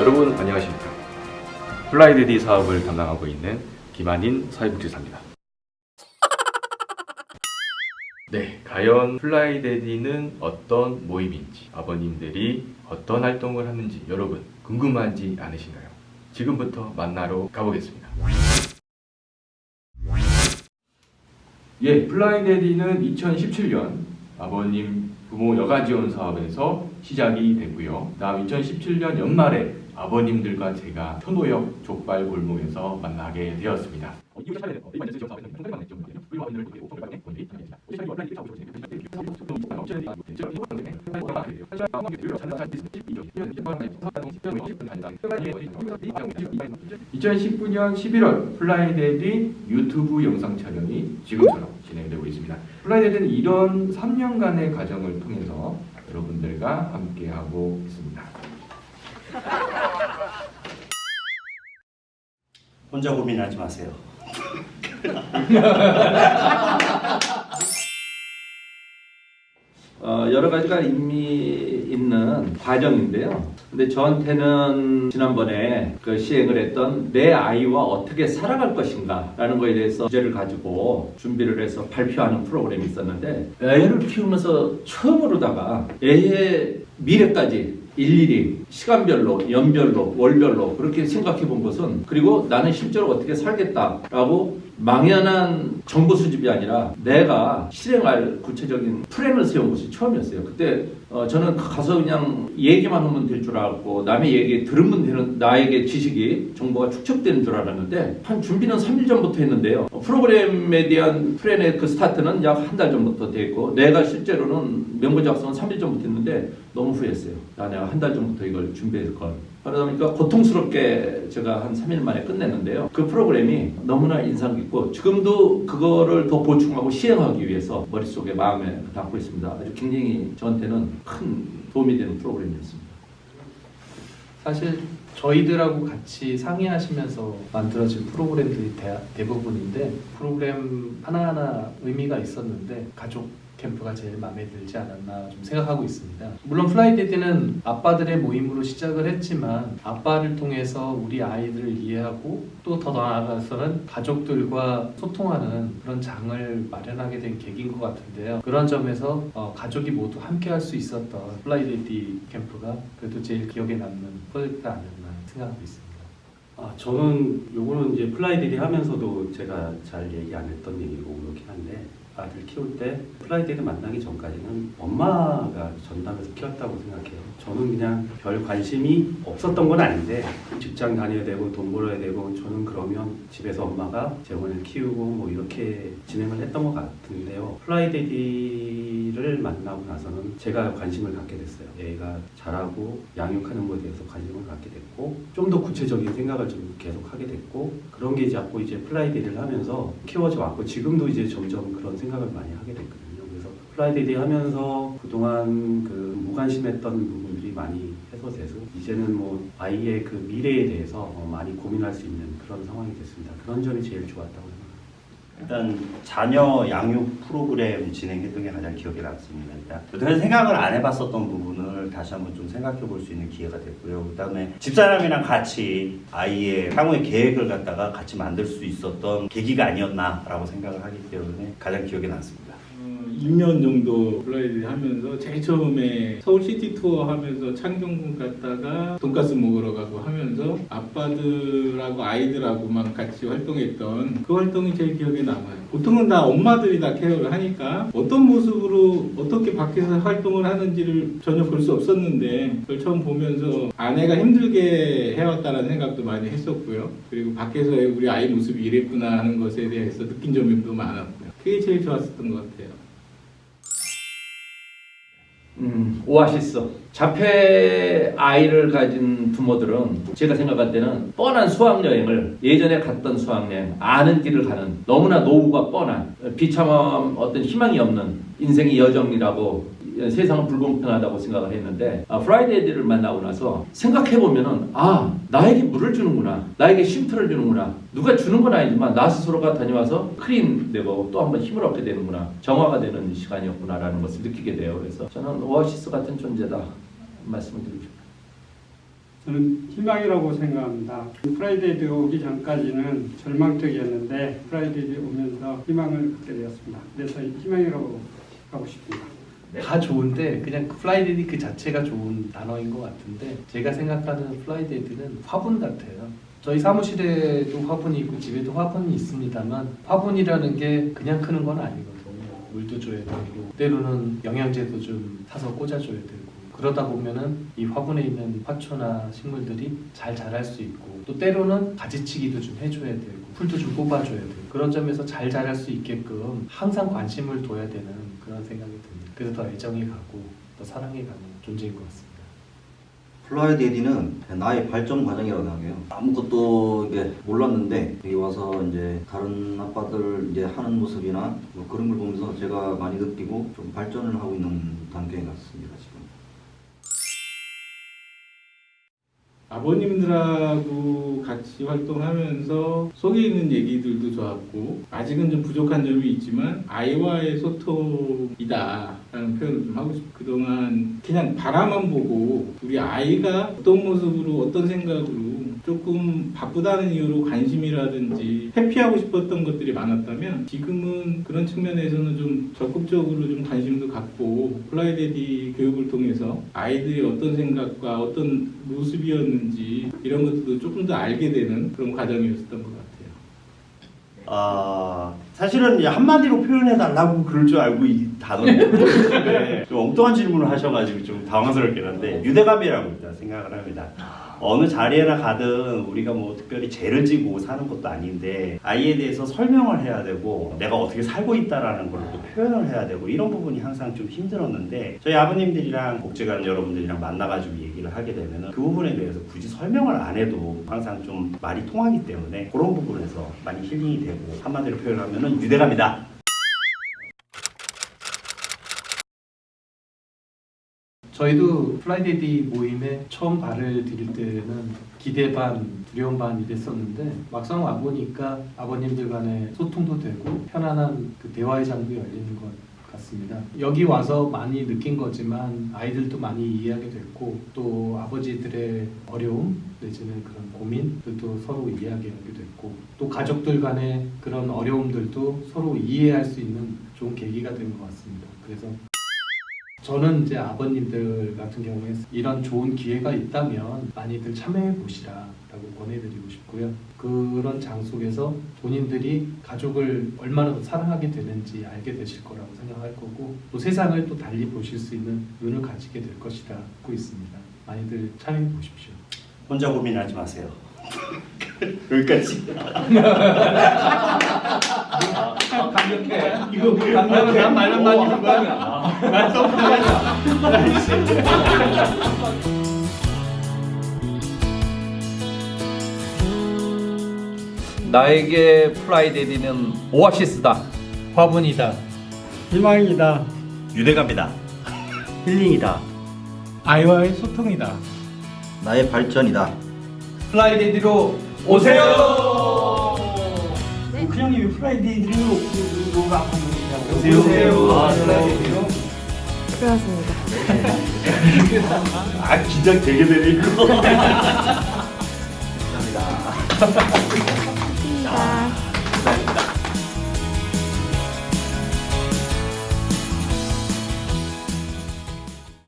여러분 안녕하십니까. 플라이데디 사업을 담당하고 있는 김한인 사회복지사입니다. 네, 과연 플라이데디는 어떤 모임인지, 아버님들이 어떤 활동을 하는지 여러분 궁금하지 않으신가요? 지금부터 만나러 가보겠습니다. 예, 플라이데디는 2017년 아버님 부모 여가 지원 사업에서 시작이 됐고요. 다음 2017년 연말에 아버님들과 제가 현호역 족발 골목에서 만나게 되었습니다. (2019년 11월) 플라이데디 유튜브 영상 촬영이 지금처럼 진행되고 있습니다. 플라이데디는 이런 3년간의 과정을 통해서 여러분들과 함께하고 있습니다. 혼자 고민하지 마세요. 여러 가지가 이미 있는 과정인데요. 근데 저한테는 지난번에 그 시행을 했던 내 아이와 어떻게 살아갈 것인가 라는 거에 대해서 주제를 가지고 준비를 해서 발표하는 프로그램이 있었는데, 애를 키우면서 처음으로다가 애의 미래까지 일일이 시간별로, 연별로, 월별로 그렇게 생각해 본 것은, 그리고 나는 실제로 어떻게 살겠다라고 막연한 정보 수집이 아니라 내가 실행할 구체적인 플랜을 세운 것이 처음이었어요. 그때 저는 가서 그냥 얘기만 하면 될 줄 알았고, 남의 얘기 들으면 되는, 나에게 지식이, 정보가 축적되는 줄 알았는데, 한 준비는 3일 전부터 했는데요. 프로그램에 대한 플랜의 그 스타트는 약 한 달 전부터 됐고, 내가 실제로는 명부 작성은 3일 전부터 했는데 너무 후회했어요. 내가 한 달 전부터 이걸 준비했을 걸. 그러다 보니까 고통스럽게 제가 한 3일 만에 끝냈는데요. 그 프로그램이 너무나 인상 깊고, 지금도 그거를 더 보충하고 시행하기 위해서 머릿속에 마음에 담고 있습니다. 아주 굉장히 저한테는 큰 도움이 되는 프로그램이었습니다. 사실 저희들하고 같이 상의하시면서 만들어진 프로그램들이 대부분인데, 프로그램 하나하나 의미가 있었는데 가족 캠프가 제일 마음에 들지 않았나 좀 생각하고 있습니다. 물론 플라이데디는 아빠들의 모임으로 시작을 했지만, 아빠를 통해서 우리 아이들을 이해하고 또 더 나아가서는 가족들과 소통하는 그런 장을 마련하게 된 계기인 것 같은데요. 그런 점에서 가족이 모두 함께 할 수 있었던 플라이데디 캠프가 그래도 제일 기억에 남는 프로젝트 아니었나 생각하고 있습니다. 저는 요거는 이제 플라이데디 하면서도 제가 잘 얘기 안 했던 얘기고 그렇긴 한데, 아들 키울 때 플라이데디 만나기 전까지는 엄마가 전담해서 키웠다고 생각해요. 저는 그냥 별 관심이 없었던 건 아닌데, 직장 다녀야 되고 돈 벌어야 되고, 저는 그러면 집에서 엄마가 재원을 키우고 뭐 이렇게 진행을 했던 것 같은데요. 플라이데디를 만나고 나서는 제가 관심을 갖게 됐어요. 애가 자라고 양육하는 것에 대해서 관심을 갖게 됐고, 좀 더 구체적인 생각을 좀 계속 하게 됐고, 그런 게 자꾸 이제 플라이데디를 하면서 키워져 왔고, 지금도 이제 점점 그런 생각을 많이 하게 됐거든요. 그래서 플라이데디 하면서 그동안 그 무관심했던 부분들이 많이 해소돼서 이제는 뭐 아이의 그 미래에 대해서 많이 고민할 수 있는 그런 상황이 됐습니다. 그런 점이 제일 좋았다고 생각합니다. 일단 자녀 양육 프로그램 진행했던 게 가장 기억에 남습니다. 일단 그동안 생각을 안 해봤었던 부분을 다시 한번 좀 생각해 볼 수 있는 기회가 됐고요. 그다음에 집사람이랑 같이 아이의 향후의 계획을 갖다가 같이 만들 수 있었던 계기가 아니었나라고 생각을 하기 때문에 가장 기억에 남습니다. 2년 정도 플라이데디 하면서 제일 처음에 서울 시티 투어 하면서 창경궁 갔다가 돈가스 먹으러 가고 하면서 아빠들하고 아이들하고만 같이 활동했던 그 활동이 제일 기억에 남아요. 보통은 다 엄마들이 다 케어를 하니까 어떤 모습으로 어떻게 밖에서 활동을 하는지를 전혀 볼 수 없었는데, 그걸 처음 보면서 아내가 힘들게 해왔다는 생각도 많이 했었고요. 그리고 밖에서 우리 아이 모습이 이랬구나 하는 것에 대해서 느낀 점도 많았고요. 그게 제일 좋았었던 것 같아요. 오아시스. 자폐 아이를 가진 부모들은 제가 생각할 때는 뻔한 수학여행을, 예전에 갔던 수학여행, 아는 길을 가는, 너무나 노후가 뻔한, 비참함, 어떤 희망이 없는 인생의 여정이라고, 세상은 불공평하다고 생각을 했는데, 프라이데이를 만나고 나서 생각해보면은, 나에게 물을 주는구나, 나에게 쉼터를 주는구나, 누가 주는 건 아니지만 나 스스로가 다녀와서 크림되고 또 한번 힘을 얻게 되는구나, 정화가 되는 시간이었구나 라는 것을 느끼게 돼요. 그래서 저는 오아시스 같은 존재다 말씀을 드리고 싶습니다. 저는 희망이라고 생각합니다. 프라이데이가 오기 전까지는 절망적이었는데 프라이데이 오면서 희망을 갖게 되었습니다. 그래서 희망이라고 하고 싶습니다. 다 좋은데 그냥 플라이데이 그 자체가 좋은 단어인 것 같은데 제가 생각하는 플라이데이는 화분 같아요. 저희 사무실에도 화분이 있고 집에도 화분이 있습니다만 화분이라는 게 그냥 크는 건 아니거든요. 물도 줘야 되고 때로는 영양제도 좀 사서 꽂아줘야 되고 그러다 보면은 이 화분에 있는 화초나 식물들이 잘 자랄 수 있고 또 때로는 가지치기도 좀 해줘야 되고 풀도 좀 뽑아줘야 되고 그런 점에서 잘 자랄 수 있게끔 항상 관심을 둬야 되는 그런 생각이 듭니다. 그래서 더 애정이 가고 더 사랑이 가는 존재인 것 같습니다. 플라이데이는 나의 발전 과정이라고 생각해요. 아무것도 이게 몰랐는데 여기 와서 이제 다른 아빠들 이제 하는 모습이나 뭐 그런 걸 보면서 제가 많이 느끼고 좀 발전을 하고 있는 단계인 것 같습니다. 지금. 아버님들하고 같이 활동하면서 속에 있는 얘기들도 좋았고 아직은 좀 부족한 점이 있지만 아이와의 소통이다 라는 표현을 좀 하고 싶어요. 그동안 그냥 바라만 보고 우리 아이가 어떤 모습으로 어떤 생각으로 조금 바쁘다는 이유로 관심이라든지 회피하고 싶었던 것들이 많았다면 지금은 그런 측면에서는 좀 적극적으로 좀 관심도 갖고 플라이데이 교육을 통해서 아이들이 어떤 생각과 어떤 모습이었는지 이런 것들도 조금 더 알게 되는 그런 과정이었던 것 같아요. 사실은 이제 한마디로 표현해달라고 그럴 줄 알고 이 단어를 네, 좀 엉뚱한 질문을 하셔가지고 좀 당황스럽긴 한데 유대감이라고 일단 생각을 합니다. 어느 자리에나 가든 우리가 뭐 특별히 죄를 지고 사는 것도 아닌데 아이에 대해서 설명을 해야 되고 내가 어떻게 살고 있다라는 걸 또 표현을 해야 되고 이런 부분이 항상 좀 힘들었는데 저희 아버님들이랑 복지관 여러분들이랑 만나가지고 얘기를 하게 되면은 그 부분에 대해서 굳이 설명을 안 해도 항상 좀 말이 통하기 때문에 그런 부분에서 많이 힐링이 되고 한마디로 표현하면은 유대감이다. 저희도 플라이데이 모임에 처음 발을 디딜 때는 기대 반, 두려움 반 이랬었는데 막상 와보니까 아버님들 간에 소통도 되고 편안한 그 대화의 장도 열리는 것 같습니다. 여기 와서 많이 느낀 거지만 아이들도 많이 이해하게 됐고 또 아버지들의 어려움 내지는 그런 고민들도 서로 이해하게 됐고 또 가족들 간의 그런 어려움들도 서로 이해할 수 있는 좋은 계기가 된 것 같습니다. 그래서 저는 이제 아버님들 같은 경우에 이런 좋은 기회가 있다면 많이들 참여해 보시라라고 권해드리고 싶고요. 그런 장 속에서 본인들이 가족을 얼마나 더 사랑하게 되는지 알게 되실 거라고 생각할 거고 또 세상을 또 달리 보실 수 있는 눈을 가지게 될 것이다 믿고 있습니다. 많이들 참여해 보십시오. 혼자 고민하지 마세요. 여기까지. 강력해. 이거 난 말만 많이 하는 거야? 난또 나에게 플라이데이는 오아시스다. 화분이다. 희망이다. 유대감이다. 힐링이다. 아이와의 소통이다. 나의 발전이다. 플라이데이로 오세요. 그 형이 왜 프라이데이를 오고 안 오세요. 플라이데이로. 그렇습니다. 긴장 되게 되네 이거. 감사합니다.